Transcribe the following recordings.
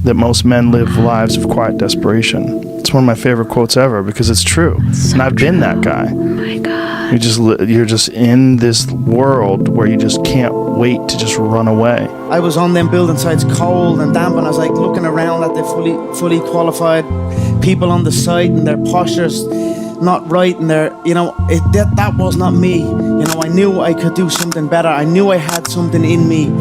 that most men live lives of quiet desperation. It's one of my favorite quotes ever because it's true. So and I've been that guy. Oh my God. You're just in this world where you just can't wait to just run away. I was on them building sites cold and damp, and I was like looking around at the fully qualified people on the site and their postures not right, and their, that was not me. I knew I could do something better. I knew I had something in me.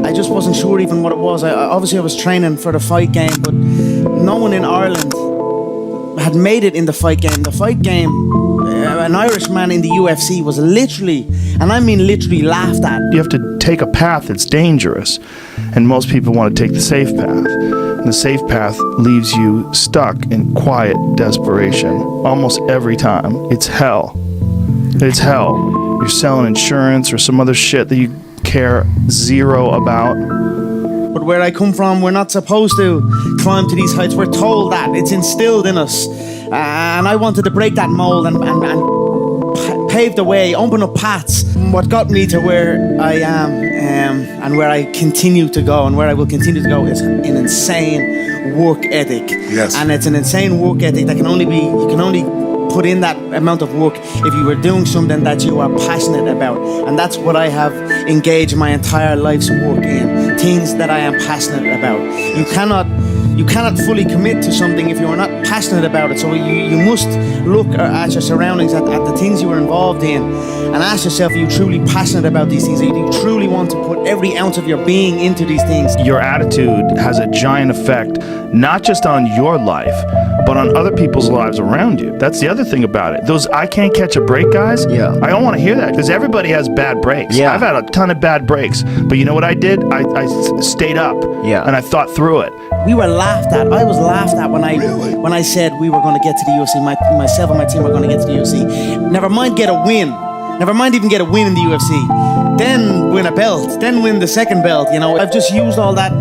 I just wasn't sure even what it was. Obviously I was training for the fight game, but no one in Ireland had made it in the fight game. The fight game, an Irishman in the UFC was literally, and I mean literally, laughed at. You have to take a path that's dangerous, and most people want to take the safe path. And the safe path leaves you stuck in quiet desperation almost every time. It's hell. It's hell. You're selling insurance or some other shit that you care zero about. But where I come from, we're not supposed to climb to these heights. We're told that. It's instilled in us. And I wanted to break that mold and pave the way, open up paths. What got me to where I am and where I continue to go and where I will continue to go is an insane work ethic. Yes. And it's an insane work ethic that you can only put in that amount of work if you were doing something that you are passionate about. And that's what I have engaged my entire life's work in. Things that I am passionate about. You cannot fully commit to something if you are not passionate about it. So you must look at your surroundings, at the things you are involved in, and ask yourself, are you truly passionate about these things? Do you truly want to put every ounce of your being into these things? Your attitude has a giant effect, not just on your life, but on other people's lives around you. That's the other thing about it. Those I can't catch a break guys, Yeah. I don't want to hear that because everybody has bad breaks. Yeah. I've had a ton of bad breaks, but you know what I did? I stayed up and I thought through it. We were laughed at. I was laughed at when I said we were going to get to the UFC. Myself and my team were going to get to the UFC. Never mind get a win. Never mind even get a win in the UFC. Then win a belt. Then win the second belt. I've just used all that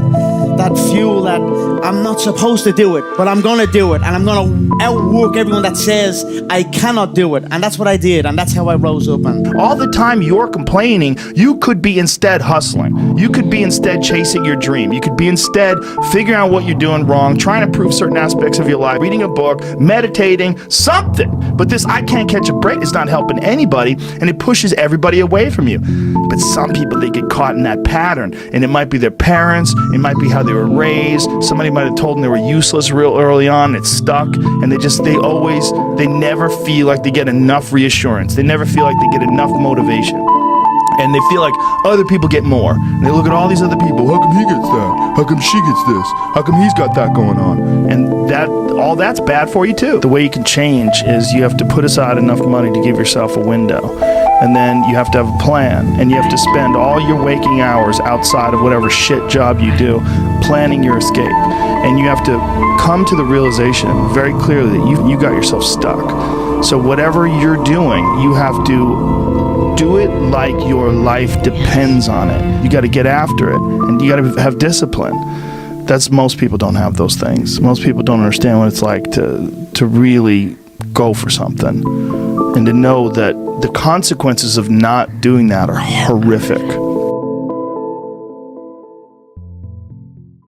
fuel that I'm not supposed to do it, but I'm going to do it. And I'm going to outwork everyone that says I cannot do it. And that's what I did. And that's how I rose up. And all the time you're complaining, you could be instead hustling. You could be instead chasing your dream. You could be instead figuring out what you're doing wrong, trying to improve certain aspects of your life, reading a book, meditating, something. But this I can't catch a break is not helping anybody, and it pushes everybody away from you. But some people, they get caught in that pattern, and it might be their parents, it might be how they were raised, somebody might have told them they were useless real early on, it's stuck, and they never feel like they get enough reassurance. They never feel like they get enough motivation. And they feel like other people get more. And they look at all these other people. How come he gets that? How come she gets this? How come he's got that going on? And all that's bad for you too. The way you can change is you have to put aside enough money to give yourself a window. And then you have to have a plan. And you have to spend all your waking hours outside of whatever shit job you do planning your escape. And you have to come to the realization very clearly that you got yourself stuck. So whatever you're doing, you have to do it like your life depends on it. You got to get after it, and you got to have discipline. Most people don't have those things. Most people don't understand what it's like to really go for something, and to know that the consequences of not doing that are horrific.